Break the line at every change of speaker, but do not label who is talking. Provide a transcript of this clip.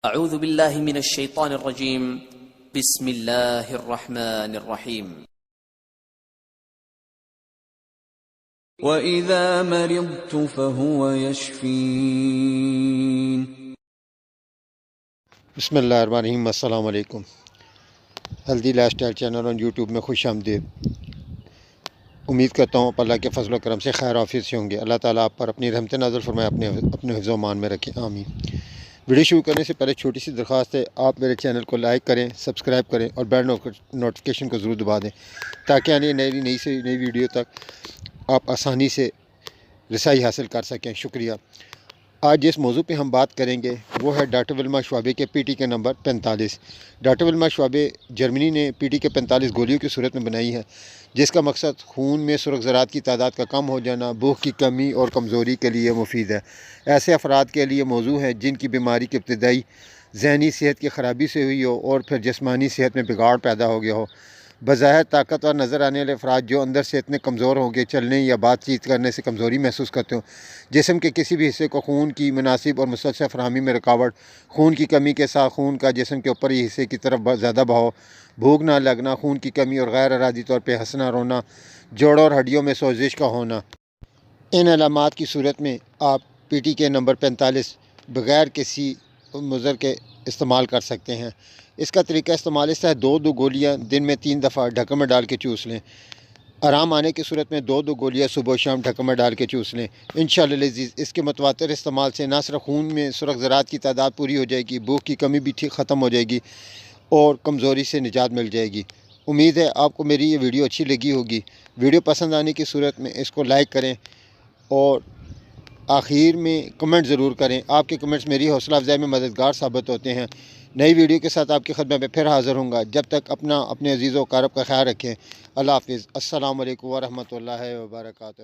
اعوذ باللہ من الشیطان الرجیم بسم اللہ الرحمن الرحیم
وَإِذَا مَرِضْتُ فَهُوَ يَشْفِينِ۔
بسم اللہ الرحمن الرحیم۔ السلام علیکم۔ ہیلدی لائف سٹائل چینل اور یوٹیوب میں خوش آمدید۔ امید کرتا ہوں اللہ کے فضل و کرم سے خیر آفیت سے ہوں گے۔ اللہ تعالیٰ آپ پر اپنی رحمت نازل فرمائے، اپنے حفظ و امان میں رکھیں، آمین۔ ویڈیو شروع کرنے سے پہلے چھوٹی سی درخواست ہے، آپ میرے چینل کو لائک کریں، سبسکرائب کریں اور بیل نوٹیفیکیشن کو ضرور دبا دیں تاکہ آنے نئی ویڈیو تک آپ آسانی سے رسائی حاصل کر سکیں۔ شکریہ۔ آج جس موضوع پہ ہم بات کریں گے وہ ہے ڈاکٹر ولما شوابے کے پی ٹی کے نمبر 45۔ ڈاکٹر ولما شوابے جرمنی نے پی ٹی کے 45 گولیوں کی صورت میں بنائی ہے، جس کا مقصد خون میں سرخ ذرات کی تعداد کا کم ہو جانا، بھوک کی کمی اور کمزوری کے لیے مفید ہے۔ ایسے افراد کے لیے موضوع ہے جن کی بیماری کی ابتدائی ذہنی صحت کی خرابی سے ہوئی ہو اور پھر جسمانی صحت میں بگاڑ پیدا ہو گیا ہو۔ بظاہر طاقتور نظر آنے والے افراد جو اندر سے اتنے کمزور ہوں گے، چلنے یا بات چیت کرنے سے کمزوری محسوس کرتے ہوں، جسم کے کسی بھی حصے کو خون کی مناسب اور مسلسل فراہمی میں رکاوٹ، خون کی کمی کے ساتھ خون کا جسم کے اوپری حصے کی طرف زیادہ بہاؤ، بھوک نہ لگنا، خون کی کمی اور غیر ارادی طور پہ ہنسنا رونا، جوڑوں اور ہڈیوں میں سوزش کا ہونا، ان علامات کی صورت میں آپ پی ٹی کے نمبر 45 بغیر کسی مضر کے استعمال کر سکتے ہیں۔ اس کا طریقہ استعمال اس طرح 2 گولیاں دن میں 3 دفعہ ڈھکن میں ڈال کے چوس لیں۔ آرام آنے کی صورت میں 2 گولیاں صبح و شام ڈھکن میں ڈال کے چوس لیں۔ انشاءاللہ العزیز اس کے متواتر استعمال سے نہ صرف خون میں سرخ ذرات کی تعداد پوری ہو جائے گی، بھوک کی کمی بھی ختم ہو جائے گی اور کمزوری سے نجات مل جائے گی۔ امید ہے آپ کو میری یہ ویڈیو اچھی لگی ہوگی۔ ویڈیو پسند آنے کی صورت میں اس کو لائک کریں اور آخر میں کمنٹ ضرور کریں۔ آپ کے کمنٹس میری حوصلہ افزائی میں مددگار ثابت ہوتے ہیں۔ نئی ویڈیو کے ساتھ آپ کی خدمت میں پھر حاضر ہوں گا۔ جب تک اپنے عزیز و اقارب کا خیال رکھیں۔ اللہ حافظ۔ السلام علیکم ورحمۃ اللہ وبرکاتہ۔